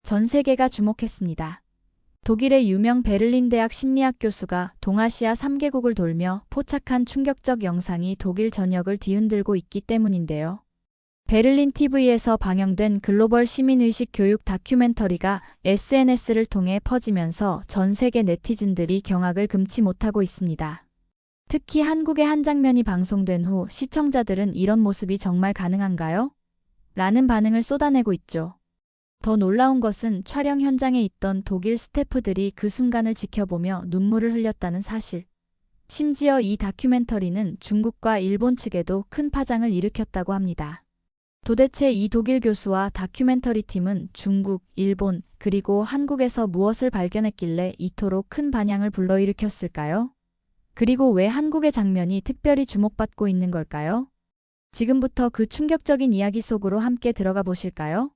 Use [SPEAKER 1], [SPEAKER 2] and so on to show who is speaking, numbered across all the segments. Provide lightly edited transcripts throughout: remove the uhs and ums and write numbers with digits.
[SPEAKER 1] 전 세계가 주목했습니다. 독일의 유명 베를린 대학 심리학 교수가 동아시아 3개국을 돌며 포착한 충격적 영상이 독일 전역을 뒤흔들고 있기 때문인데요. 베를린 TV에서 방영된 글로벌 시민의식 교육 다큐멘터리가 SNS를 통해 퍼지면서 전 세계 네티즌들이 경악을 금치 못하고 있습니다. 특히 한국의 한 장면이 방송된 후 시청자들은 이런 모습이 정말 가능한가요? 라는 반응을 쏟아내고 있죠. 더 놀라운 것은 촬영 현장에 있던 독일 스태프들이 그 순간을 지켜보며 눈물을 흘렸다는 사실. 심지어 이 다큐멘터리는 중국과 일본 측에도 큰 파장을 일으켰다고 합니다. 도대체 이 독일 교수와 다큐멘터리 팀은 중국, 일본, 그리고 한국에서 무엇을 발견했길래 이토록 큰 반향을 불러일으켰을까요? 그리고 왜 한국의 장면이 특별히 주목받고 있는 걸까요? 지금부터 그 충격적인 이야기 속으로 함께 들어가 보실까요?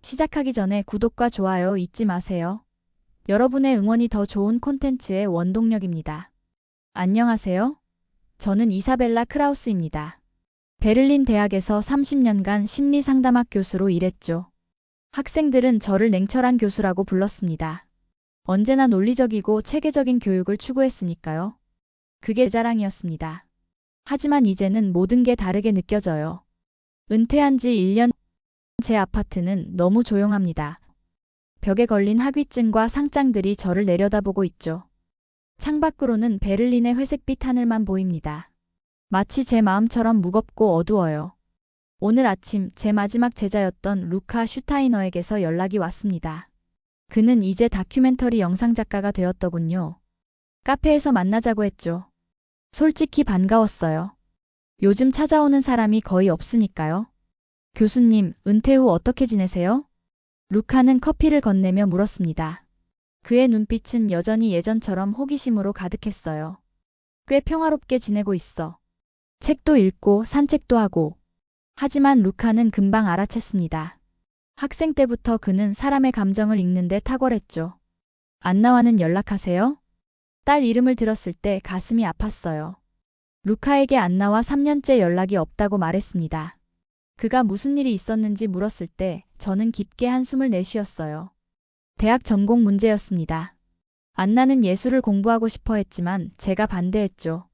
[SPEAKER 1] 시작하기 전에 구독과 좋아요 잊지 마세요. 여러분의 응원이 더 좋은 콘텐츠의 원동력입니다. 안녕하세요. 저는 이사벨라 크라우스입니다. 베를린 대학에서 30년간 심리상담학 교수로 일했죠. 학생들은 저를 냉철한 교수라고 불렀습니다. 언제나 논리적이고 체계적인 교육을 추구했으니까요. 그게 자랑이었습니다. 하지만 이제는 모든 게 다르게 느껴져요. 은퇴한 지 1년, 제 아파트는 너무 조용합니다. 벽에 걸린 학위증과 상장들이 저를 내려다보고 있죠. 창밖으로는 베를린의 회색빛 하늘만 보입니다. 마치 제 마음처럼 무겁고 어두워요. 오늘 아침 제 마지막 제자였던 루카 슈타이너에게서 연락이 왔습니다. 그는 이제 다큐멘터리 영상작가가 되었더군요. 카페에서 만나자고 했죠. 솔직히 반가웠어요. 요즘 찾아오는 사람이 거의 없으니까요. 교수님, 은퇴 후 어떻게 지내세요? 루카는 커피를 건네며 물었습니다. 그의 눈빛은 여전히 예전처럼 호기심으로 가득했어요. 꽤 평화롭게 지내고 있어. 책도 읽고 산책도 하고. 하지만 루카는 금방 알아챘습니다. 학생 때부터 그는 사람의 감정을 읽는 데 탁월했죠. 안나와는 연락하세요? 딸 이름을 들었을 때 가슴이 아팠어요. 루카에게 안나와 3년째 연락이 없다고 말했습니다. 그가 무슨 일이 있었는지 물었을 때 저는 깊게 한숨을 내쉬었어요. 대학 전공 문제였습니다. 안나는 예술을 공부하고 싶어 했지만 제가 반대했죠.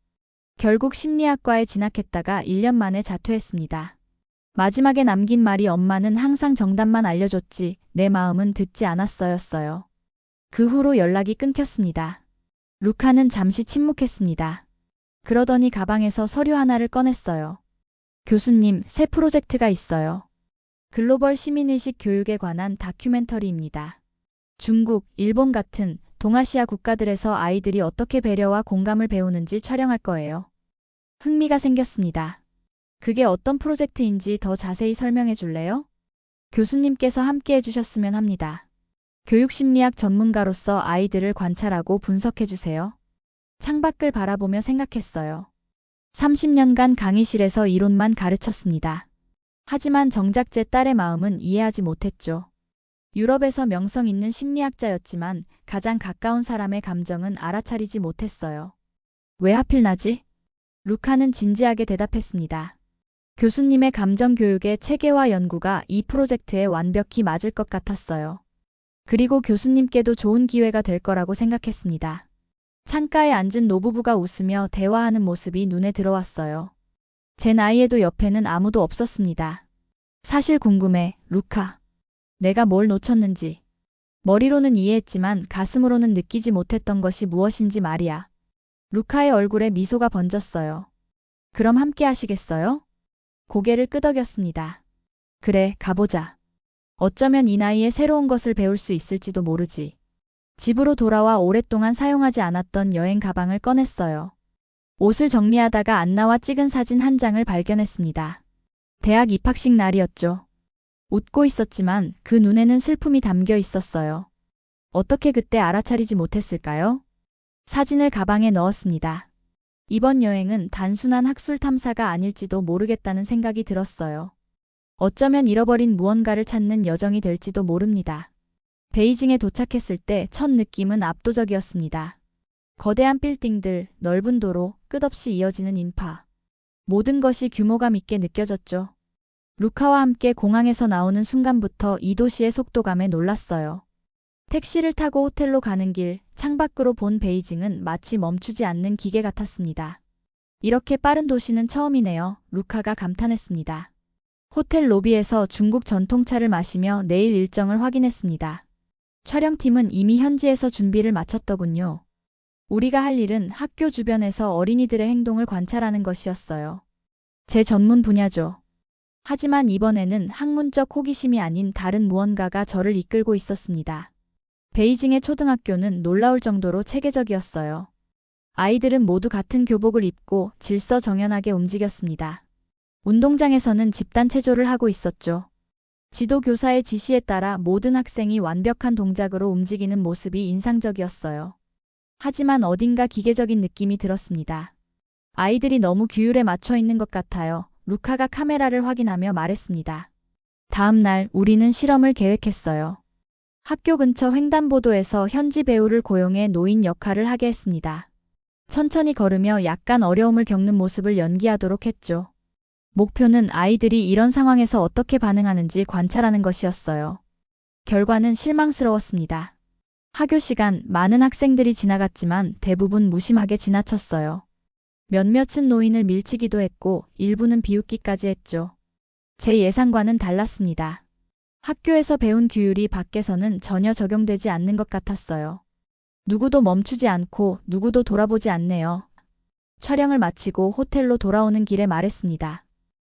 [SPEAKER 1] 결국 심리학과에 진학했다가 1년 만에 자퇴했습니다. 마지막에 남긴 말이 엄마는 항상 정답만 알려줬지 내 마음은 듣지 않았어였어요. 그 후로 연락이 끊겼습니다. 루카는 잠시 침묵했습니다. 그러더니 가방에서 서류 하나를 꺼냈어요. 교수님, 새 프로젝트가 있어요. 글로벌 시민의식 교육에 관한 다큐멘터리입니다. 중국, 일본 같은 동아시아 국가들에서 아이들이 어떻게 배려와 공감을 배우는지 촬영할 거예요. 흥미가 생겼습니다. 그게 어떤 프로젝트인지 더 자세히 설명해 줄래요? 교수님께서 함께 해주셨으면 합니다. 교육심리학 전문가로서 아이들을 관찰하고 분석해 주세요. 창밖을 바라보며 생각했어요. 30년간 강의실에서 이론만 가르쳤습니다. 하지만 정작 제 딸의 마음은 이해하지 못했죠. 유럽에서 명성 있는 심리학자였지만 가장 가까운 사람의 감정은 알아차리지 못했어요. 왜 하필 나지? 루카는 진지하게 대답했습니다. 교수님의 감정교육의 체계와 연구가 이 프로젝트에 완벽히 맞을 것 같았어요. 그리고 교수님께도 좋은 기회가 될 거라고 생각했습니다. 창가에 앉은 노부부가 웃으며 대화하는 모습이 눈에 들어왔어요. 제 나이에도 옆에는 아무도 없었습니다. 사실 궁금해, 루카. 내가 뭘 놓쳤는지. 머리로는 이해했지만 가슴으로는 느끼지 못했던 것이 무엇인지 말이야. 루카의 얼굴에 미소가 번졌어요. 그럼 함께 하시겠어요? 고개를 끄덕였습니다. 그래, 가보자. 어쩌면 이 나이에 새로운 것을 배울 수 있을지도 모르지. 집으로 돌아와 오랫동안 사용하지 않았던 여행 가방을 꺼냈어요. 옷을 정리하다가 안나와 찍은 사진 한 장을 발견했습니다. 대학 입학식 날이었죠. 웃고 있었지만 그 눈에는 슬픔이 담겨 있었어요. 어떻게 그때 알아차리지 못했을까요? 사진을 가방에 넣었습니다. 이번 여행은 단순한 학술 탐사가 아닐지도 모르겠다는 생각이 들었어요. 어쩌면 잃어버린 무언가를 찾는 여정이 될지도 모릅니다. 베이징에 도착했을 때 첫 느낌은 압도적이었습니다. 거대한 빌딩들, 넓은 도로, 끝없이 이어지는 인파. 모든 것이 규모감 있게 느껴졌죠. 루카와 함께 공항에서 나오는 순간부터 이 도시의 속도감에 놀랐어요. 택시를 타고 호텔로 가는 길, 창밖으로 본 베이징은 마치 멈추지 않는 기계 같았습니다. 이렇게 빠른 도시는 처음이네요. 루카가 감탄했습니다. 호텔 로비에서 중국 전통차를 마시며 내일 일정을 확인했습니다. 촬영팀은 이미 현지에서 준비를 마쳤더군요. 우리가 할 일은 학교 주변에서 어린이들의 행동을 관찰하는 것이었어요. 제 전문 분야죠. 하지만 이번에는 학문적 호기심이 아닌 다른 무언가가 저를 이끌고 있었습니다. 베이징의 초등학교는 놀라울 정도로 체계적이었어요. 아이들은 모두 같은 교복을 입고 질서정연하게 움직였습니다. 운동장에서는 집단 체조를 하고 있었죠. 지도교사의 지시에 따라 모든 학생이 완벽한 동작으로 움직이는 모습이 인상적이었어요. 하지만 어딘가 기계적인 느낌이 들었습니다. 아이들이 너무 규율에 맞춰 있는 것 같아요. 루카가 카메라를 확인하며 말했습니다. 다음 날 우리는 실험을 계획했어요. 학교 근처 횡단보도에서 현지 배우를 고용해 노인 역할을 하게 했습니다. 천천히 걸으며 약간 어려움을 겪는 모습을 연기하도록 했죠. 목표는 아이들이 이런 상황에서 어떻게 반응하는지 관찰하는 것이었어요. 결과는 실망스러웠습니다. 학교 시간 많은 학생들이 지나갔지만 대부분 무심하게 지나쳤어요. 몇몇은 노인을 밀치기도 했고 일부는 비웃기까지 했죠. 제 예상과는 달랐습니다. 학교에서 배운 규율이 밖에서는 전혀 적용되지 않는 것 같았어요. 누구도 멈추지 않고 누구도 돌아보지 않네요. 촬영을 마치고 호텔로 돌아오는 길에 말했습니다.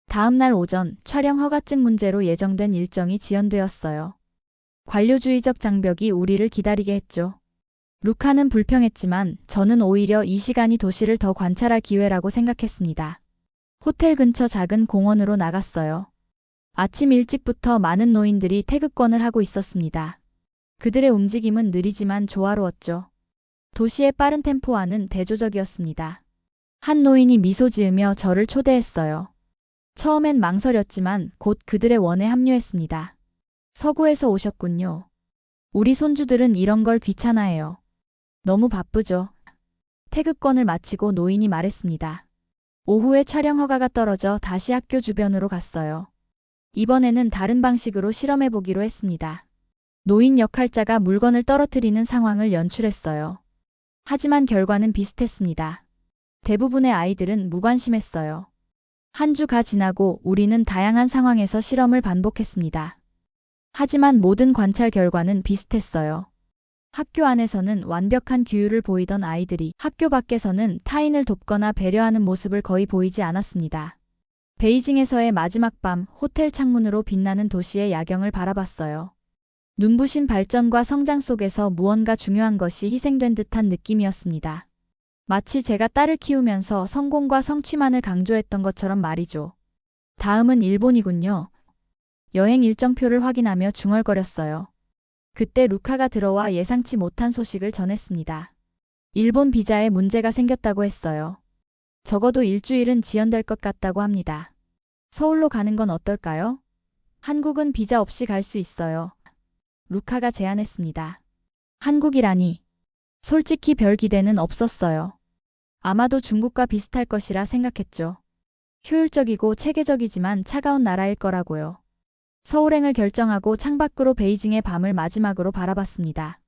[SPEAKER 1] 다음 날 오전 촬영 허가증 문제로 예정된 일정이 지연되었어요. 관료주의적 장벽이 우리를 기다리게 했죠. 루카는 불평했지만 저는 오히려 이 시간이 도시를 더 관찰할 기회라고 생각했습니다. 호텔 근처 작은 공원으로 나갔어요. 아침 일찍부터 많은 노인들이 태극권을 하고 있었습니다. 그들의 움직임은 느리지만 조화로웠죠. 도시의 빠른 템포와는 대조적이었습니다. 한 노인이 미소 지으며 저를 초대했어요. 처음엔 망설였지만 곧 그들의 원에 합류했습니다. 서구에서 오셨군요. 우리 손주들은 이런 걸 귀찮아해요. 너무 바쁘죠. 태극권을 마치고 노인이 말했습니다. 오후에 촬영 허가가 떨어져 다시 학교 주변으로 갔어요. 이번에는 다른 방식으로 실험해보기로 했습니다. 노인 역할자가 물건을 떨어뜨리는 상황을 연출했어요. 하지만 결과는 비슷했습니다. 대부분의 아이들은 무관심했어요. 한 주가 지나고 우리는 다양한 상황에서 실험을 반복했습니다. 하지만 모든 관찰 결과는 비슷했어요. 학교 안에서는 완벽한 규율을 보이던 아이들이 학교 밖에서는 타인을 돕거나 배려하는 모습을 거의 보이지 않았습니다. 베이징에서의 마지막 밤, 호텔 창문으로 빛나는 도시의 야경을 바라봤어요. 눈부신 발전과 성장 속에서 무언가 중요한 것이 희생된 듯한 느낌이었습니다. 마치 제가 딸을 키우면서 성공과 성취만을 강조했던 것처럼 말이죠. 다음은 일본이군요. 여행 일정표를 확인하며 중얼거렸어요. 그때 루카가 들어와 예상치 못한 소식을 전했습니다. 일본 비자에 문제가 생겼다고 했어요. 적어도 일주일은 지연될 것 같다고 합니다. 서울로 가는 건 어떨까요? 한국은 비자 없이 갈 수 있어요. 루카가 제안했습니다. 한국이라니. 솔직히 별 기대는 없었어요. 아마도 중국과 비슷할 것이라 생각했죠. 효율적이고 체계적이지만 차가운 나라일 거라고요. 서울행을 결정하고 창밖으로 베이징의 밤을 마지막으로 바라봤습니다.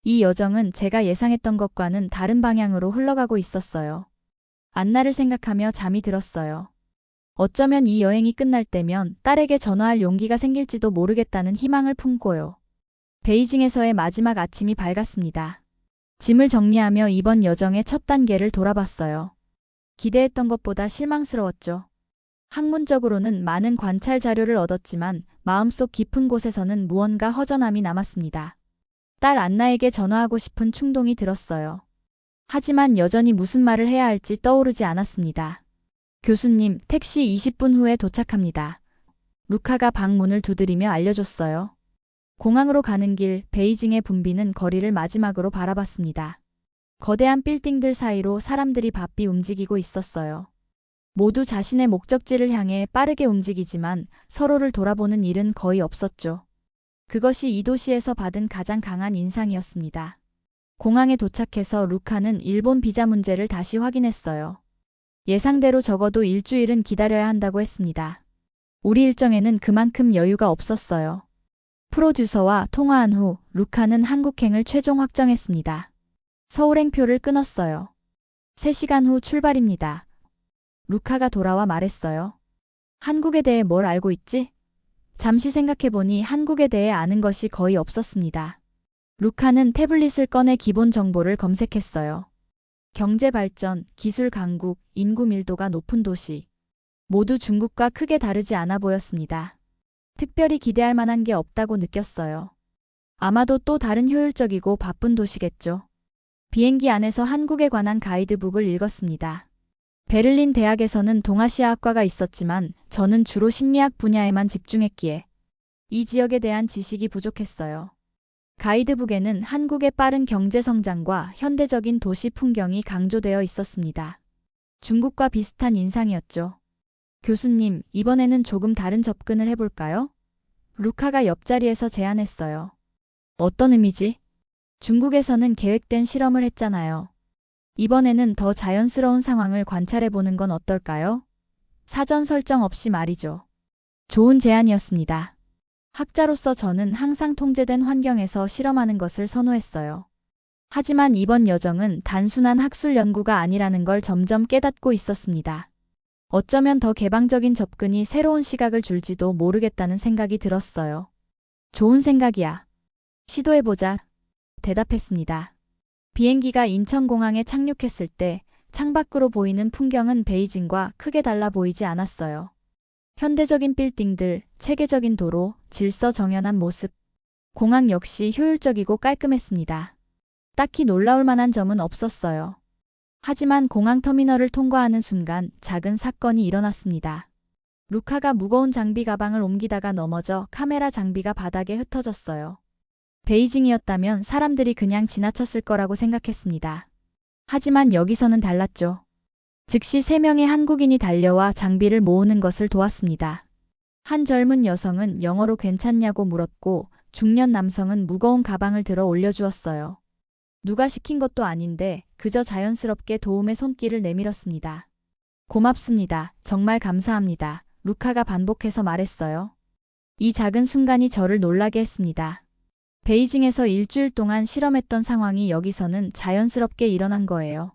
[SPEAKER 1] 이 여정은 제가 예상했던 것과는 다른 방향으로 흘러가고 있었어요. 안나를 생각하며 잠이 들었어요. 어쩌면 이 여행이 끝날 때면 딸에게 전화할 용기가 생길지도 모르겠다는 희망을 품고요. 베이징에서의 마지막 아침이 밝았습니다. 짐을 정리하며 이번 여정의 첫 단계를 돌아봤어요. 기대했던 것보다 실망스러웠죠. 학문적으로는 많은 관찰 자료를 얻었지만 마음속 깊은 곳에서는 무언가 허전함이 남았습니다. 딸 안나에게 전화하고 싶은 충동이 들었어요. 하지만 여전히 무슨 말을 해야 할지 떠오르지 않았습니다. 교수님, 택시 20분 후에 도착합니다. 루카가 방 문을 두드리며 알려줬어요. 공항으로 가는 길, 베이징의 붐비는 거리를 마지막으로 바라봤습니다. 거대한 빌딩들 사이로 사람들이 바삐 움직이고 있었어요. 모두 자신의 목적지를 향해 빠르게 움직이지만 서로를 돌아보는 일은 거의 없었죠. 그것이 이 도시에서 받은 가장 강한 인상이었습니다. 공항에 도착해서 루카는 일본 비자 문제를 다시 확인했어요. 예상대로 적어도 일주일은 기다려야 한다고 했습니다. 우리 일정에는 그만큼 여유가 없었어요. 프로듀서와 통화한 후 루카는 한국행을 최종 확정했습니다. 서울행표를 끊었어요. 3시간 후 출발입니다. 루카가 돌아와 말했어요. 한국에 대해 뭘 알고 있지? 잠시 생각해보니 한국에 대해 아는 것이 거의 없었습니다. 루카는 태블릿을 꺼내 기본 정보를 검색했어요. 경제 발전, 기술 강국, 인구 밀도가 높은 도시. 모두 중국과 크게 다르지 않아 보였습니다. 특별히 기대할 만한 게 없다고 느꼈어요. 아마도 또 다른 효율적이고 바쁜 도시겠죠. 비행기 안에서 한국에 관한 가이드북을 읽었습니다. 베를린 대학에서는 동아시아학과가 있었지만 저는 주로 심리학 분야에만 집중했기에 이 지역에 대한 지식이 부족했어요. 가이드북에는 한국의 빠른 경제 성장과 현대적인 도시 풍경이 강조되어 있었습니다. 중국과 비슷한 인상이었죠. 교수님, 이번에는 조금 다른 접근을 해볼까요? 루카가 옆자리에서 제안했어요. 어떤 의미지? 중국에서는 계획된 실험을 했잖아요. 이번에는 더 자연스러운 상황을 관찰해보는 건 어떨까요? 사전 설정 없이 말이죠. 좋은 제안이었습니다. 학자로서 저는 항상 통제된 환경에서 실험하는 것을 선호했어요. 하지만 이번 여정은 단순한 학술 연구가 아니라는 걸 점점 깨닫고 있었습니다. 어쩌면 더 개방적인 접근이 새로운 시각을 줄지도 모르겠다는 생각이 들었어요. 좋은 생각이야. 시도해보자. 대답했습니다. 비행기가 인천공항에 착륙했을 때 창밖으로 보이는 풍경은 베이징과 크게 달라 보이지 않았어요. 현대적인 빌딩들, 체계적인 도로, 질서 정연한 모습. 공항 역시 효율적이고 깔끔했습니다. 딱히 놀라울 만한 점은 없었어요. 하지만 공항 터미널을 통과하는 순간 작은 사건이 일어났습니다. 루카가 무거운 장비 가방을 옮기다가 넘어져 카메라 장비가 바닥에 흩어졌어요. 베이징이었다면 사람들이 그냥 지나쳤을 거라고 생각했습니다. 하지만 여기서는 달랐죠. 즉시 3명의 한국인이 달려와 장비를 모으는 것을 도왔습니다. 한 젊은 여성은 영어로 괜찮냐고 물었고 중년 남성은 무거운 가방을 들어 올려주었어요. 누가 시킨 것도 아닌데 그저 자연스럽게 도움의 손길을 내밀었습니다. 고맙습니다. 정말 감사합니다. 루카가 반복해서 말했어요. 이 작은 순간이 저를 놀라게 했습니다. 베이징에서 일주일 동안 실험했던 상황이 여기서는 자연스럽게 일어난 거예요.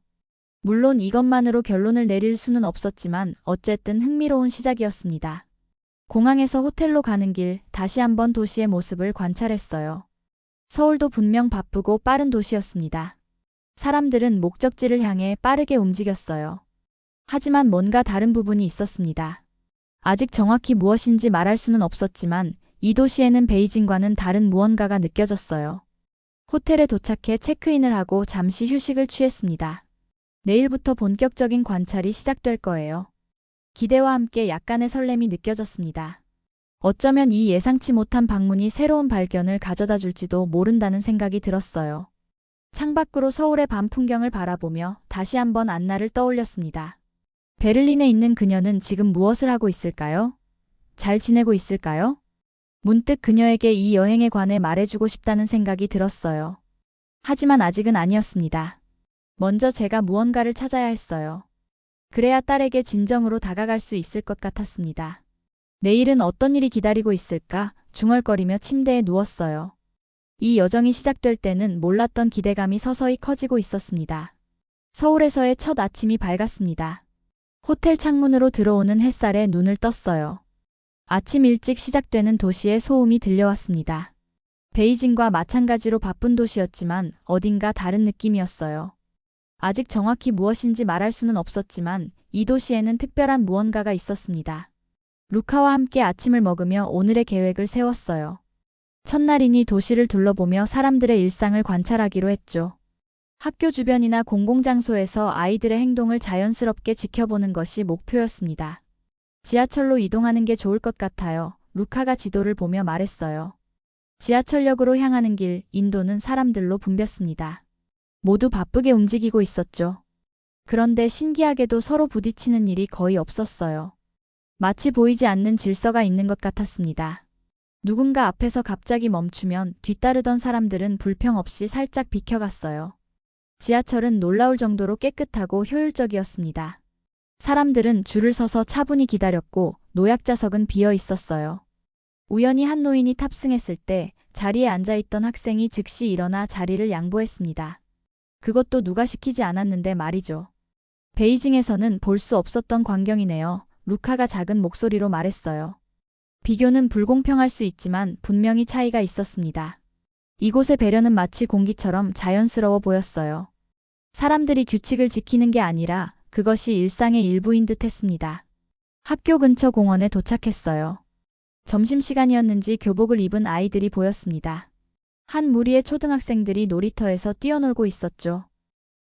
[SPEAKER 1] 물론 이것만으로 결론을 내릴 수는 없었지만 어쨌든 흥미로운 시작이었습니다. 공항에서 호텔로 가는 길 다시 한번 도시의 모습을 관찰했어요. 서울도 분명 바쁘고 빠른 도시였습니다. 사람들은 목적지를 향해 빠르게 움직였어요. 하지만 뭔가 다른 부분이 있었습니다. 아직 정확히 무엇인지 말할 수는 없었지만 이 도시에는 베이징과는 다른 무언가가 느껴졌어요. 호텔에 도착해 체크인을 하고 잠시 휴식을 취했습니다. 내일부터 본격적인 관찰이 시작될 거예요. 기대와 함께 약간의 설렘이 느껴졌습니다. 어쩌면 이 예상치 못한 방문이 새로운 발견을 가져다 줄지도 모른다는 생각이 들었어요. 창밖으로 서울의 밤 풍경을 바라보며 다시 한번 안나를 떠올렸습니다. 베를린에 있는 그녀는 지금 무엇을 하고 있을까요? 잘 지내고 있을까요? 문득 그녀에게 이 여행에 관해 말해주고 싶다는 생각이 들었어요. 하지만 아직은 아니었습니다. 먼저 제가 무언가를 찾아야 했어요. 그래야 딸에게 진정으로 다가갈 수 있을 것 같았습니다. 내일은 어떤 일이 기다리고 있을까 중얼거리며 침대에 누웠어요. 이 여정이 시작될 때는 몰랐던 기대감이 서서히 커지고 있었습니다. 서울에서의 첫 아침이 밝았습니다. 호텔 창문으로 들어오는 햇살에 눈을 떴어요. 아침 일찍 시작되는 도시의 소음이 들려왔습니다. 베이징과 마찬가지로 바쁜 도시였지만 어딘가 다른 느낌이었어요. 아직 정확히 무엇인지 말할 수는 없었지만 이 도시에는 특별한 무언가가 있었습니다. 루카와 함께 아침을 먹으며 오늘의 계획을 세웠어요. 첫날이니 도시를 둘러보며 사람들의 일상을 관찰하기로 했죠. 학교 주변이나 공공장소에서 아이들의 행동을 자연스럽게 지켜보는 것이 목표였습니다. 지하철로 이동하는 게 좋을 것 같아요. 루카가 지도를 보며 말했어요. 지하철역으로 향하는 길, 인도는 사람들로 붐볐습니다. 모두 바쁘게 움직이고 있었죠. 그런데 신기하게도 서로 부딪히는 일이 거의 없었어요. 마치 보이지 않는 질서가 있는 것 같았습니다. 누군가 앞에서 갑자기 멈추면 뒤따르던 사람들은 불평 없이 살짝 비켜갔어요. 지하철은 놀라울 정도로 깨끗하고 효율적이었습니다. 사람들은 줄을 서서 차분히 기다렸고 노약자석은 비어 있었어요. 우연히 한 노인이 탑승했을 때 자리에 앉아있던 학생이 즉시 일어나 자리를 양보했습니다. 그것도 누가 시키지 않았는데 말이죠. 베이징에서는 볼 수 없었던 광경이네요. 루카가 작은 목소리로 말했어요. 비교는 불공평할 수 있지만 분명히 차이가 있었습니다. 이곳의 배려는 마치 공기처럼 자연스러워 보였어요. 사람들이 규칙을 지키는 게 아니라 그것이 일상의 일부인 듯 했습니다. 학교 근처 공원에 도착했어요. 점심시간이었는지 교복을 입은 아이들이 보였습니다. 한 무리의 초등학생들이 놀이터에서 뛰어놀고 있었죠.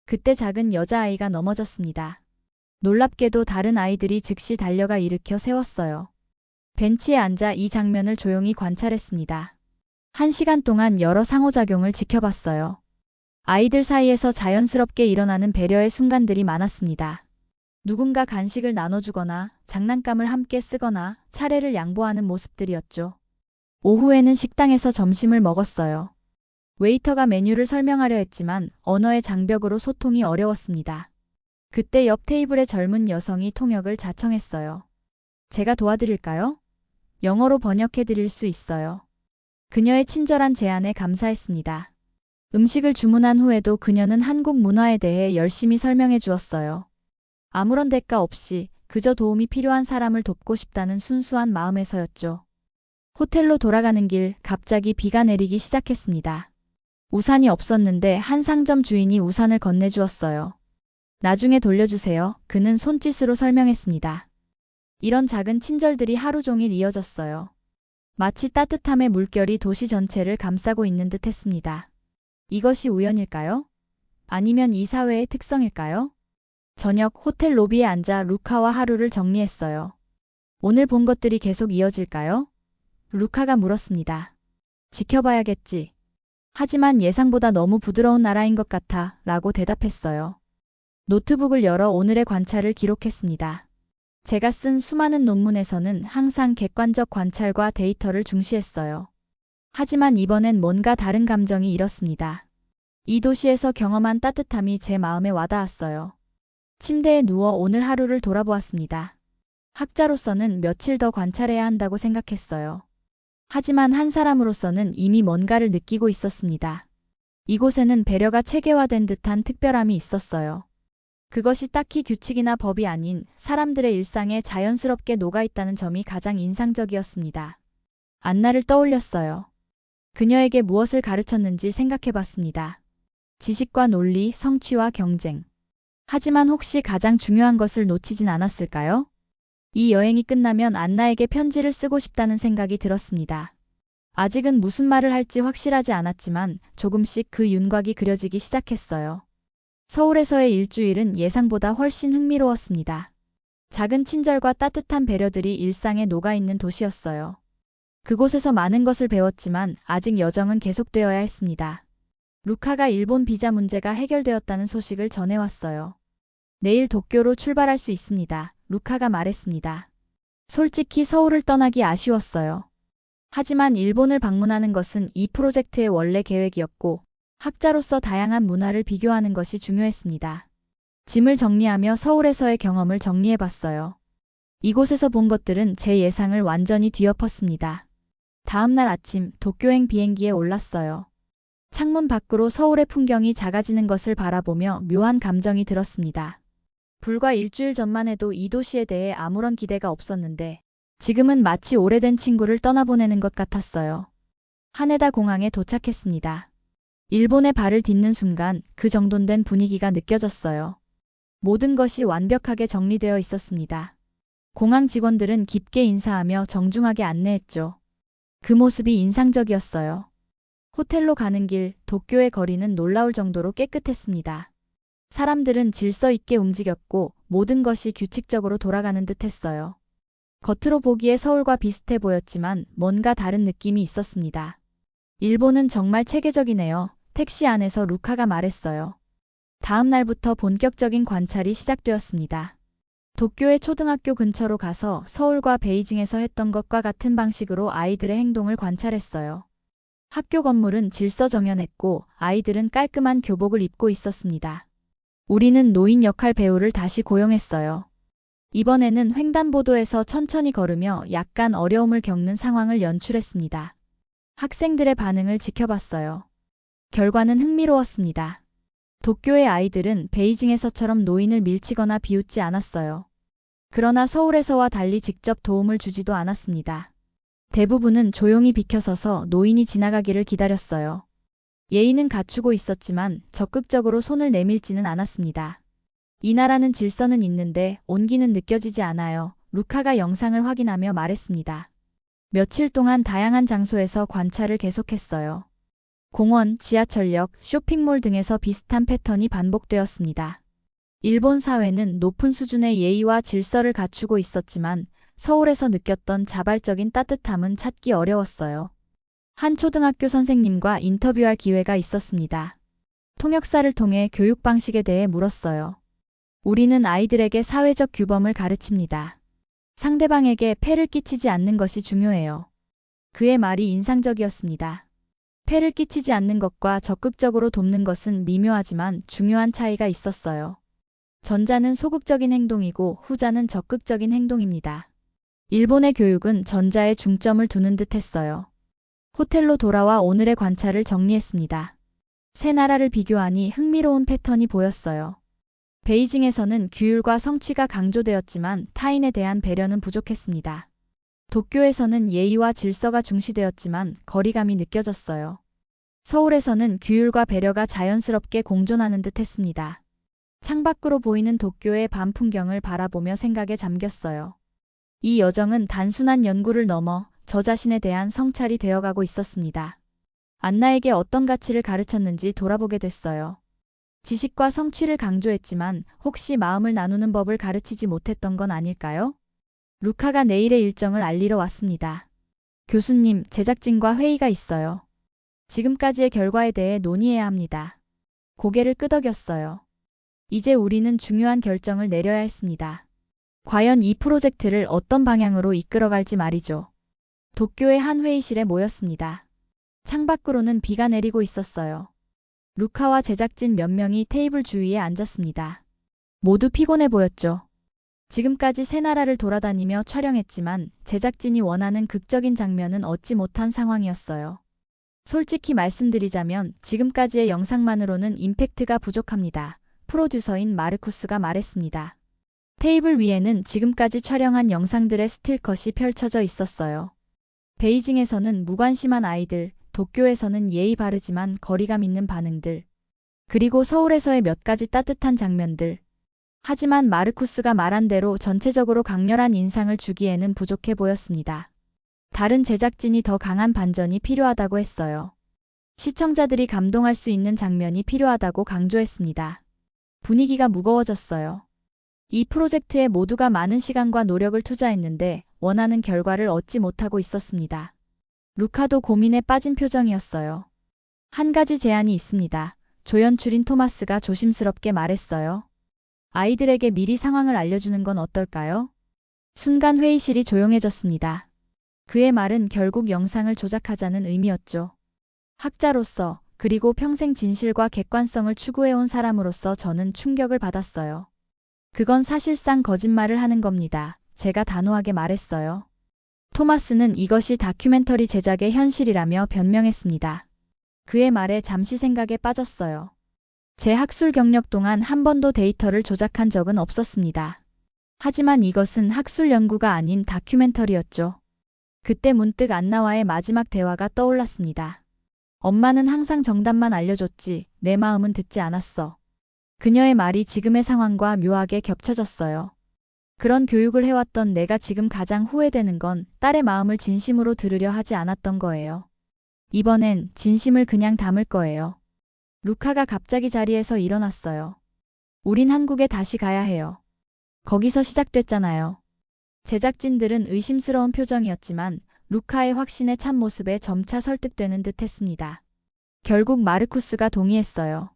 [SPEAKER 1] 그때 작은 여자아이가 넘어졌습니다. 놀랍게도 다른 아이들이 즉시 달려가 일으켜 세웠어요. 벤치에 앉아 이 장면을 조용히 관찰했습니다. 1시간 동안 여러 상호작용을 지켜봤어요. 아이들 사이에서 자연스럽게 일어나는 배려의 순간들이 많았습니다. 누군가 간식을 나눠주거나 장난감을 함께 쓰거나 차례를 양보하는 모습들이었죠. 오후에는 식당에서 점심을 먹었어요. 웨이터가 메뉴를 설명하려 했지만 언어의 장벽으로 소통이 어려웠습니다. 그때 옆 테이블의 젊은 여성이 통역을 자청했어요. 제가 도와드릴까요? 영어로 번역해 드릴 수 있어요. 그녀의 친절한 제안에 감사했습니다. 음식을 주문한 후에도 그녀는 한국 문화에 대해 열심히 설명해 주었어요. 아무런 대가 없이 그저 도움이 필요한 사람을 돕고 싶다는 순수한 마음에서였죠. 호텔로 돌아가는 길 갑자기 비가 내리기 시작했습니다. 우산이 없었는데 한 상점 주인이 우산을 건네주었어요. 나중에 돌려주세요. 그는 손짓으로 설명했습니다. 이런 작은 친절들이 하루 종일 이어졌어요. 마치 따뜻함의 물결이 도시 전체를 감싸고 있는 듯 했습니다. 이것이 우연일까요? 아니면 이 사회의 특성일까요? 저녁 호텔 로비에 앉아 루카와 하루를 정리했어요. 오늘 본 것들이 계속 이어질까요? 루카가 물었습니다. 지켜봐야겠지. 하지만 예상보다 너무 부드러운 나라인 것 같아 라고 대답했어요. 노트북을 열어 오늘의 관찰을 기록했습니다. 제가 쓴 수많은 논문에서는 항상 객관적 관찰과 데이터를 중시했어요. 하지만 이번엔 뭔가 다른 감정이 일었습니다. 이 도시에서 경험한 따뜻함이 제 마음에 와닿았어요. 침대에 누워 오늘 하루를 돌아보았습니다. 학자로서는 며칠 더 관찰해야 한다고 생각했어요. 하지만 한 사람으로서는 이미 뭔가를 느끼고 있었습니다. 이곳에는 배려가 체계화된 듯한 특별함이 있었어요. 그것이 딱히 규칙이나 법이 아닌 사람들의 일상에 자연스럽게 녹아있다는 점이 가장 인상적이었습니다. 안나를 떠올렸어요. 그녀에게 무엇을 가르쳤는지 생각해봤습니다. 지식과 논리, 성취와 경쟁. 하지만 혹시 가장 중요한 것을 놓치진 않았을까요? 이 여행이 끝나면 안나에게 편지를 쓰고 싶다는 생각이 들었습니다. 아직은 무슨 말을 할지 확실하지 않았지만 조금씩 그 윤곽이 그려지기 시작했어요. 서울에서의 일주일은 예상보다 훨씬 흥미로웠습니다. 작은 친절과 따뜻한 배려들이 일상에 녹아있는 도시였어요. 그곳에서 많은 것을 배웠지만 아직 여정은 계속되어야 했습니다. 루카가 일본 비자 문제가 해결되었다는 소식을 전해왔어요. 내일 도쿄로 출발할 수 있습니다. 루카가 말했습니다. 솔직히 서울을 떠나기 아쉬웠어요. 하지만 일본을 방문하는 것은 이 프로젝트의 원래 계획이었고 학자로서 다양한 문화를 비교하는 것이 중요했습니다. 짐을 정리하며 서울에서의 경험을 정리해봤어요. 이곳에서 본 것들은 제 예상을 완전히 뒤엎었습니다. 다음 날 아침 도쿄행 비행기에 올랐어요. 창문 밖으로 서울의 풍경이 작아지는 것을 바라보며 묘한 감정이 들었습니다. 불과 일주일 전만 해도 이 도시에 대해 아무런 기대가 없었는데 지금은 마치 오래된 친구를 떠나보내는 것 같았어요. 하네다 공항에 도착했습니다. 일본에 발을 딛는 순간 그 정돈된 분위기가 느껴졌어요. 모든 것이 완벽하게 정리되어 있었습니다. 공항 직원들은 깊게 인사하며 정중하게 안내했죠. 그 모습이 인상적이었어요. 호텔로 가는 길, 도쿄의 거리는 놀라울 정도로 깨끗했습니다. 사람들은 질서 있게 움직였고 모든 것이 규칙적으로 돌아가는 듯 했어요. 겉으로 보기에 서울과 비슷해 보였지만 뭔가 다른 느낌이 있었습니다. 일본은 정말 체계적이네요. 택시 안에서 루카가 말했어요. 다음 날부터 본격적인 관찰이 시작되었습니다. 도쿄의 초등학교 근처로 가서 서울과 베이징에서 했던 것과 같은 방식으로 아이들의 행동을 관찰했어요. 학교 건물은 질서정연했고 아이들은 깔끔한 교복을 입고 있었습니다. 우리는 노인 역할 배우를 다시 고용했어요. 이번에는 횡단보도에서 천천히 걸으며 약간 어려움을 겪는 상황을 연출했습니다. 학생들의 반응을 지켜봤어요. 결과는 흥미로웠습니다. 도쿄의 아이들은 베이징에서처럼 노인을 밀치거나 비웃지 않았어요. 그러나 서울에서와 달리 직접 도움을 주지도 않았습니다. 대부분은 조용히 비켜서서 노인이 지나가기를 기다렸어요. 예의는 갖추고 있었지만 적극적으로 손을 내밀지는 않았습니다. 이 나라는 질서는 있는데 온기는 느껴지지 않아요. 루카가 영상을 확인하며 말했습니다. 며칠 동안 다양한 장소에서 관찰을 계속했어요. 공원, 지하철역, 쇼핑몰 등에서 비슷한 패턴이 반복되었습니다. 일본 사회는 높은 수준의 예의와 질서를 갖추고 있었지만 서울에서 느꼈던 자발적인 따뜻함은 찾기 어려웠어요. 한 초등학교 선생님과 인터뷰할 기회가 있었습니다. 통역사를 통해 교육 방식에 대해 물었어요. 우리는 아이들에게 사회적 규범을 가르칩니다. 상대방에게 폐를 끼치지 않는 것이 중요해요. 그의 말이 인상적이었습니다. 폐를 끼치지 않는 것과 적극적으로 돕는 것은 미묘하지만 중요한 차이가 있었어요. 전자는 소극적인 행동이고 후자는 적극적인 행동입니다. 일본의 교육은 전자에 중점을 두는 듯 했어요. 호텔로 돌아와 오늘의 관찰을 정리했습니다. 세 나라를 비교하니 흥미로운 패턴이 보였어요. 베이징에서는 규율과 성취가 강조되었지만 타인에 대한 배려는 부족했습니다. 도쿄에서는 예의와 질서가 중시되었지만 거리감이 느껴졌어요. 서울에서는 규율과 배려가 자연스럽게 공존하는 듯 했습니다. 창밖으로 보이는 도쿄의 밤 풍경을 바라보며 생각에 잠겼어요. 이 여정은 단순한 연구를 넘어 저 자신에 대한 성찰이 되어가고 있었습니다. 안나에게 어떤 가치를 가르쳤는지 돌아보게 됐어요. 지식과 성취를 강조했지만 혹시 마음을 나누는 법을 가르치지 못했던 건 아닐까요? 루카가 내일의 일정을 알리러 왔습니다. 교수님, 제작진과 회의가 있어요. 지금까지의 결과에 대해 논의해야 합니다. 고개를 끄덕였어요. 이제 우리는 중요한 결정을 내려야 했습니다. 과연 이 프로젝트를 어떤 방향으로 이끌어갈지 말이죠. 도쿄의 한 회의실에 모였습니다. 창밖으로는 비가 내리고 있었어요. 루카와 제작진 몇 명이 테이블 주위에 앉았습니다. 모두 피곤해 보였죠. 지금까지 세 나라를 돌아다니며 촬영했지만 제작진이 원하는 극적인 장면은 얻지 못한 상황이었어요. 솔직히 말씀드리자면 지금까지의 영상만으로는 임팩트가 부족합니다. 프로듀서인 마르쿠스가 말했습니다. 테이블 위에는 지금까지 촬영한 영상들의 스틸컷이 펼쳐져 있었어요. 베이징에서는 무관심한 아이들, 도쿄에서는 예의 바르지만 거리감 있는 반응들, 그리고 서울에서의 몇 가지 따뜻한 장면들. 하지만 마르쿠스가 말한 대로 전체적으로 강렬한 인상을 주기에는 부족해 보였습니다. 다른 제작진이 더 강한 반전이 필요하다고 했어요. 시청자들이 감동할 수 있는 장면이 필요하다고 강조했습니다. 분위기가 무거워졌어요. 이 프로젝트에 모두가 많은 시간과 노력을 투자했는데 원하는 결과를 얻지 못하고 있었습니다. 루카도 고민에 빠진 표정이었어요. 한 가지 제안이 있습니다. 조연출인 토마스가 조심스럽게 말했어요. 아이들에게 미리 상황을 알려주는 건 어떨까요? 순간 회의실이 조용해졌습니다. 그의 말은 결국 영상을 조작하자는 의미였죠. 학자로서 그리고 평생 진실과 객관성을 추구해온 사람으로서 저는 충격을 받았어요. 그건 사실상 거짓말을 하는 겁니다. 제가 단호하게 말했어요. 토마스는 이것이 다큐멘터리 제작의 현실이라며 변명했습니다. 그의 말에 잠시 생각에 빠졌어요. 제 학술 경력 동안 한 번도 데이터를 조작한 적은 없었습니다. 하지만 이것은 학술 연구가 아닌 다큐멘터리였죠. 그때 문득 안나와의 마지막 대화가 떠올랐습니다. 엄마는 항상 정답만 알려줬지 내 마음은 듣지 않았어. 그녀의 말이 지금의 상황과 묘하게 겹쳐졌어요. 그런 교육을 해왔던 내가 지금 가장 후회되는 건 딸의 마음을 진심으로 들으려 하지 않았던 거예요. 이번엔 진심을 그냥 담을 거예요. 루카가 갑자기 자리에서 일어났어요. 우린 한국에 다시 가야 해요. 거기서 시작됐잖아요. 제작진들은 의심스러운 표정이었지만 루카의 확신에 찬 모습에 점차 설득되는 듯 했습니다. 결국 마르쿠스가 동의했어요.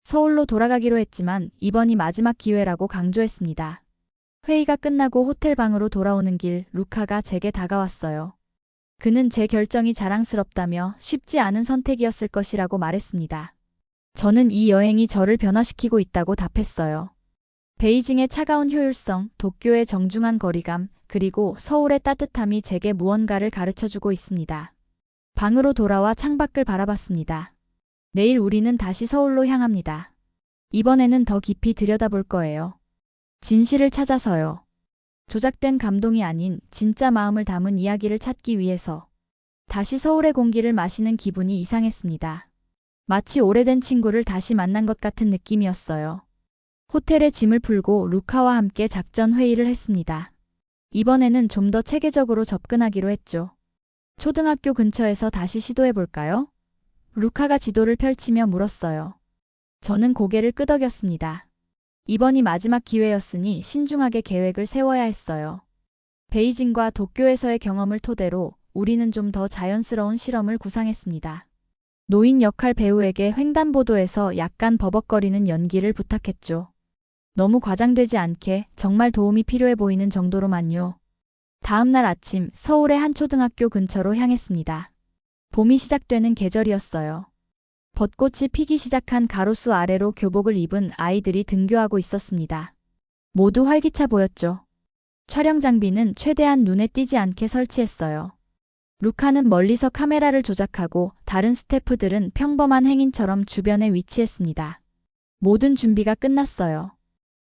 [SPEAKER 1] 서울로 돌아가기로 했지만 이번이 마지막 기회라고 강조했습니다. 회의가 끝나고 호텔 방으로 돌아오는 길 루카가 제게 다가왔어요. 그는 제 결정이 자랑스럽다며 쉽지 않은 선택이었을 것이라고 말했습니다. 저는 이 여행이 저를 변화시키고 있다고 답했어요. 베이징의 차가운 효율성, 도쿄의 정중한 거리감, 그리고 서울의 따뜻함이 제게 무언가를 가르쳐주고 있습니다. 방으로 돌아와 창밖을 바라봤습니다. 내일 우리는 다시 서울로 향합니다. 이번에는 더 깊이 들여다볼 거예요. 진실을 찾아서요. 조작된 감동이 아닌 진짜 마음을 담은 이야기를 찾기 위해서. 다시 서울의 공기를 마시는 기분이 이상했습니다. 마치 오래된 친구를 다시 만난 것 같은 느낌이었어요. 호텔에 짐을 풀고 루카와 함께 작전 회의를 했습니다. 이번에는 좀 더 체계적으로 접근하기로 했죠. 초등학교 근처에서 다시 시도해볼까요? 루카가 지도를 펼치며 물었어요. 저는 고개를 끄덕였습니다. 이번이 마지막 기회였으니 신중하게 계획을 세워야 했어요. 베이징과 도쿄에서의 경험을 토대로 우리는 좀 더 자연스러운 실험을 구상했습니다. 노인 역할 배우에게 횡단보도에서 약간 버벅거리는 연기를 부탁했죠. 너무 과장되지 않게 정말 도움이 필요해 보이는 정도로만요. 다음 날 아침 서울의 한 초등학교 근처로 향했습니다. 봄이 시작되는 계절이었어요. 벚꽃이 피기 시작한 가로수 아래로 교복을 입은 아이들이 등교하고 있었습니다. 모두 활기차 보였죠. 촬영 장비는 최대한 눈에 띄지 않게 설치했어요. 루카는 멀리서 카메라를 조작하고 다른 스태프들은 평범한 행인처럼 주변에 위치했습니다. 모든 준비가 끝났어요.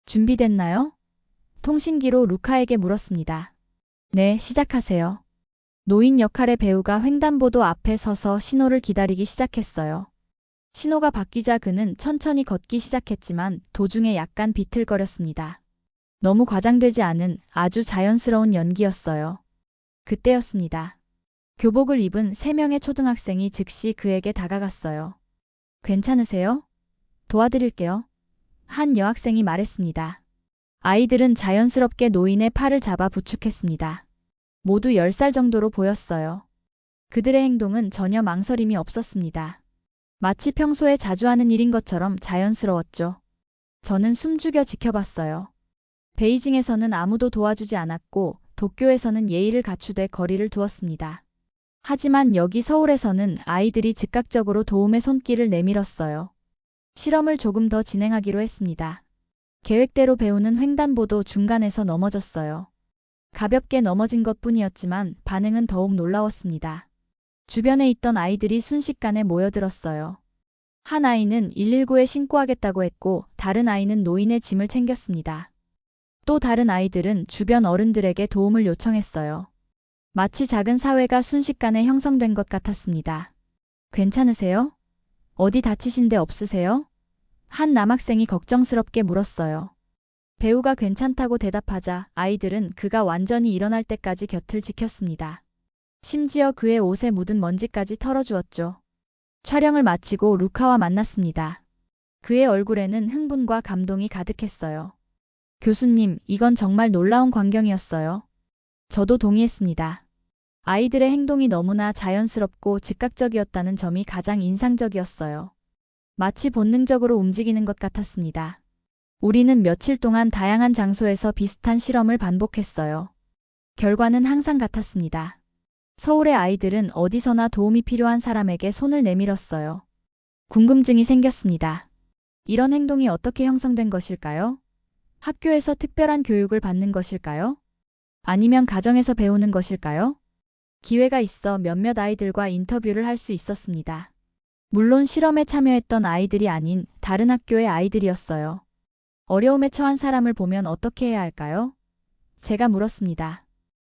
[SPEAKER 1] 준비됐나요? 통신기로 루카에게 물었습니다. 네, 시작하세요. 노인 역할의 배우가 횡단보도 앞에 서서 신호를 기다리기 시작했어요. 신호가 바뀌자 그는 천천히 걷기 시작했지만 도중에 약간 비틀거렸습니다. 너무 과장되지 않은 아주 자연스러운 연기였어요. 그때였습니다. 교복을 입은 3명의 초등학생이 즉시 그에게 다가갔어요. 괜찮으세요? 도와드릴게요. 한 여학생이 말했습니다. 아이들은 자연스럽게 노인의 팔을 잡아 부축했습니다. 모두 10살 정도로 보였어요. 그들의 행동은 전혀 망설임이 없었습니다. 마치 평소에 자주 하는 일인 것처럼 자연스러웠죠. 저는 숨죽여 지켜봤어요. 베이징에서는 아무도 도와주지 않았고 도쿄에서는 예의를 갖추되 거리를 두었습니다. 하지만 여기 서울에서는 아이들이 즉각적으로 도움의 손길을 내밀었어요. 실험을 조금 더 진행하기로 했습니다. 계획대로 배우는 횡단보도 중간에서 넘어졌어요. 가볍게 넘어진 것뿐이었지만 반응은 더욱 놀라웠습니다. 주변에 있던 아이들이 순식간에 모여들었어요. 한 아이는 119에 신고하겠다고 했고 다른 아이는 노인의 짐을 챙겼습니다. 또 다른 아이들은 주변 어른들에게 도움을 요청했어요. 마치 작은 사회가 순식간에 형성된 것 같았습니다. 괜찮으세요? 어디 다치신 데 없으세요? 한 남학생이 걱정스럽게 물었어요. 배우가 괜찮다고 대답하자 아이들은 그가 완전히 일어날 때까지 곁을 지켰습니다. 심지어 그의 옷에 묻은 먼지까지 털어주었죠. 촬영을 마치고 루카와 만났습니다. 그의 얼굴에는 흥분과 감동이 가득했어요. 교수님, 이건 정말 놀라운 광경이었어요. 저도 동의했습니다. 아이들의 행동이 너무나 자연스럽고 즉각적이었다는 점이 가장 인상적이었어요. 마치 본능적으로 움직이는 것 같았습니다. 우리는 며칠 동안 다양한 장소에서 비슷한 실험을 반복했어요. 결과는 항상 같았습니다. 서울의 아이들은 어디서나 도움이 필요한 사람에게 손을 내밀었어요. 궁금증이 생겼습니다. 이런 행동이 어떻게 형성된 것일까요? 학교에서 특별한 교육을 받는 것일까요? 아니면 가정에서 배우는 것일까요? 기회가 있어 몇몇 아이들과 인터뷰를 할 수 있었습니다. 물론 실험에 참여했던 아이들이 아닌 다른 학교의 아이들이었어요. 어려움에 처한 사람을 보면 어떻게 해야 할까요? 제가 물었습니다.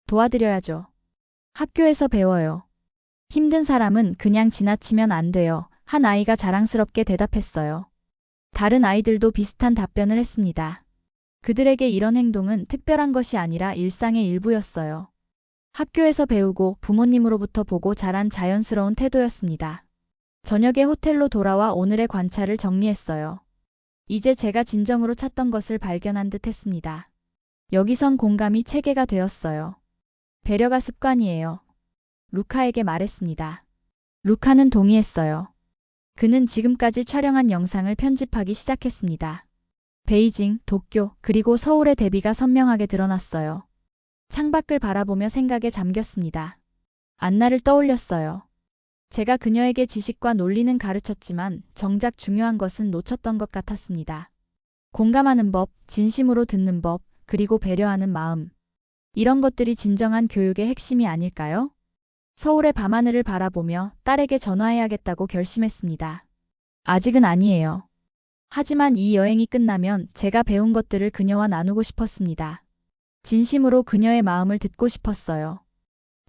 [SPEAKER 1] 도와드려야죠. 학교에서 배워요. 힘든 사람은 그냥 지나치면 안 돼요. 한 아이가 자랑스럽게 대답했어요. 다른 아이들도 비슷한 답변을 했습니다. 그들에게 이런 행동은 특별한 것이 아니라 일상의 일부였어요. 학교에서 배우고 부모님으로부터 보고 자란 자연스러운 태도였습니다. 저녁에 호텔로 돌아와 오늘의 관찰을 정리했어요. 이제 제가 진정으로 찾던 것을 발견한 듯 했습니다. 여기선 공감이 체계가 되었어요. 배려가 습관이에요. 루카에게 말했습니다. 루카는 동의했어요. 그는 지금까지 촬영한 영상을 편집하기 시작했습니다. 베이징, 도쿄, 그리고 서울의 대비가 선명하게 드러났어요. 창밖을 바라보며 생각에 잠겼습니다. 안나를 떠올렸어요. 제가 그녀에게 지식과 논리는 가르쳤지만 정작 중요한 것은 놓쳤던 것 같았습니다. 공감하는 법, 진심으로 듣는 법, 그리고 배려하는 마음. 이런 것들이 진정한 교육의 핵심이 아닐까요? 서울의 밤하늘을 바라보며 딸에게 전화해야겠다고 결심했습니다. 아직은 아니에요. 하지만 이 여행이 끝나면 제가 배운 것들을 그녀와 나누고 싶었습니다. 진심으로 그녀의 마음을 듣고 싶었어요.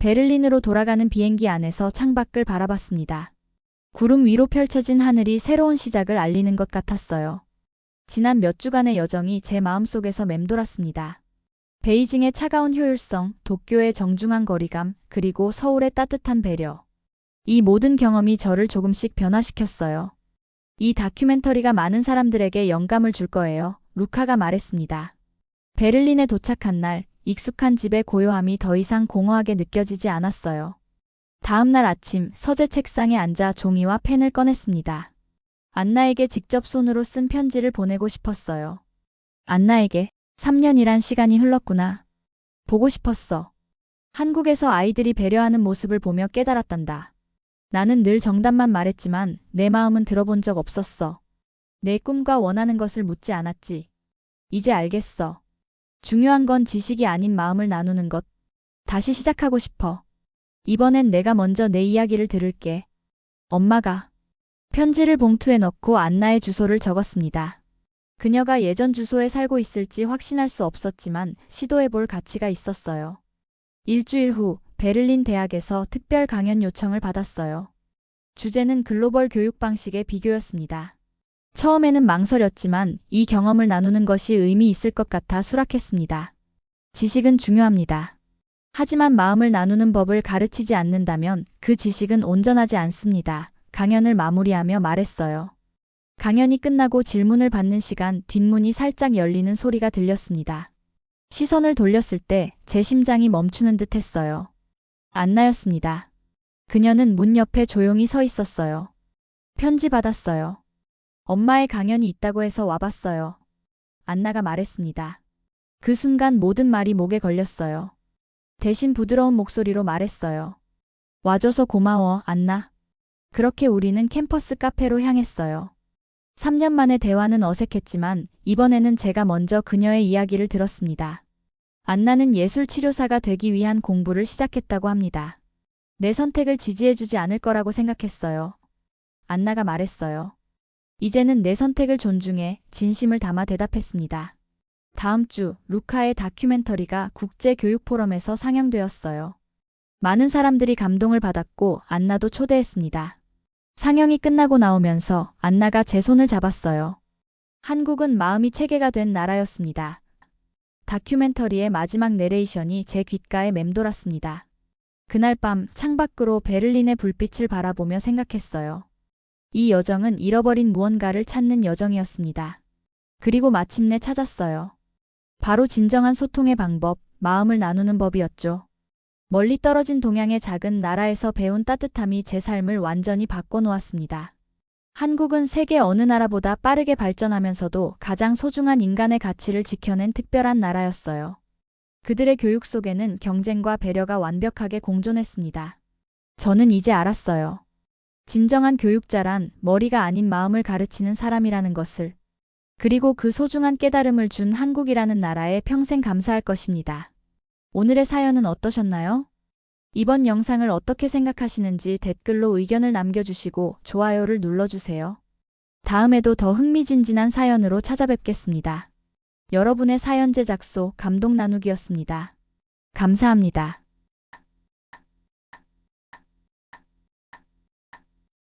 [SPEAKER 1] 베를린으로 돌아가는 비행기 안에서 창밖을 바라봤습니다. 구름 위로 펼쳐진 하늘이 새로운 시작을 알리는 것 같았어요. 지난 몇 주간의 여정이 제 마음속에서 맴돌았습니다. 베이징의 차가운 효율성, 도쿄의 정중한 거리감, 그리고 서울의 따뜻한 배려. 이 모든 경험이 저를 조금씩 변화시켰어요. 이 다큐멘터리가 많은 사람들에게 영감을 줄 거예요. 루카가 말했습니다. 베를린에 도착한 날, 익숙한 집의 고요함이 더 이상 공허하게 느껴지지 않았어요. 다음 날 아침, 서재 책상에 앉아 종이와 펜을 꺼냈습니다. 안나에게 직접 손으로 쓴 편지를 보내고 싶었어요. 안나에게 3년이란 시간이 흘렀구나. 보고 싶었어. 한국에서 아이들이 배려하는 모습을 보며 깨달았단다. 나는 늘 정답만 말했지만 내 마음은 들어본 적 없었어. 내 꿈과 원하는 것을 묻지 않았지. 이제 알겠어. 중요한 건 지식이 아닌 마음을 나누는 것. 다시 시작하고 싶어. 이번엔 내가 먼저 내 이야기를 들을게. 엄마가. 편지를 봉투에 넣고 안나의 주소를 적었습니다. 그녀가 예전 주소에 살고 있을지 확신할 수 없었지만 시도해볼 가치가 있었어요. 일주일 후 베를린 대학에서 특별 강연 요청을 받았어요. 주제는 글로벌 교육 방식의 비교였습니다. 처음에는 망설였지만 이 경험을 나누는 것이 의미 있을 것 같아 수락했습니다. 지식은 중요합니다. 하지만 마음을 나누는 법을 가르치지 않는다면 그 지식은 온전하지 않습니다. 강연을 마무리하며 말했어요. 강연이 끝나고 질문을 받는 시간, 뒷문이 살짝 열리는 소리가 들렸습니다. 시선을 돌렸을 때 제 심장이 멈추는 듯 했어요. 안나였습니다. 그녀는 문 옆에 조용히 서 있었어요. 편지 받았어요. 엄마의 강연이 있다고 해서 와봤어요. 안나가 말했습니다. 그 순간 모든 말이 목에 걸렸어요. 대신 부드러운 목소리로 말했어요. 와줘서 고마워, 안나. 그렇게 우리는 캠퍼스 카페로 향했어요. 3년 만의 대화는 어색했지만 이번에는 제가 먼저 그녀의 이야기를 들었습니다. 안나는 예술치료사가 되기 위한 공부를 시작했다고 합니다. 내 선택을 지지해주지 않을 거라고 생각했어요. 안나가 말했어요. 이제는 내 선택을 존중해 진심을 담아 대답했습니다. 다음 주 루카의 다큐멘터리가 국제교육포럼에서 상영되었어요. 많은 사람들이 감동을 받았고 안나도 초대했습니다. 상영이 끝나고 나오면서 안나가 제 손을 잡았어요. 한국은 마음이 체계가 된 나라였습니다. 다큐멘터리의 마지막 내레이션이 제 귓가에 맴돌았습니다. 그날 밤 창밖으로 베를린의 불빛을 바라보며 생각했어요. 이 여정은 잃어버린 무언가를 찾는 여정이었습니다. 그리고 마침내 찾았어요. 바로 진정한 소통의 방법, 마음을 나누는 법이었죠. 멀리 떨어진 동양의 작은 나라에서 배운 따뜻함이 제 삶을 완전히 바꿔놓았습니다. 한국은 세계 어느 나라보다 빠르게 발전하면서도 가장 소중한 인간의 가치를 지켜낸 특별한 나라였어요. 그들의 교육 속에는 경쟁과 배려가 완벽하게 공존했습니다. 저는 이제 알았어요. 진정한 교육자란 머리가 아닌 마음을 가르치는 사람이라는 것을. 그리고 그 소중한 깨달음을 준 한국이라는 나라에 평생 감사할 것입니다. 오늘의 사연은 어떠셨나요? 이번 영상을 어떻게 생각하시는지 댓글로 의견을 남겨주시고 좋아요를 눌러주세요. 다음에도 더 흥미진진한 사연으로 찾아뵙겠습니다. 여러분의 사연 제작소 감동 나누기였습니다. 감사합니다.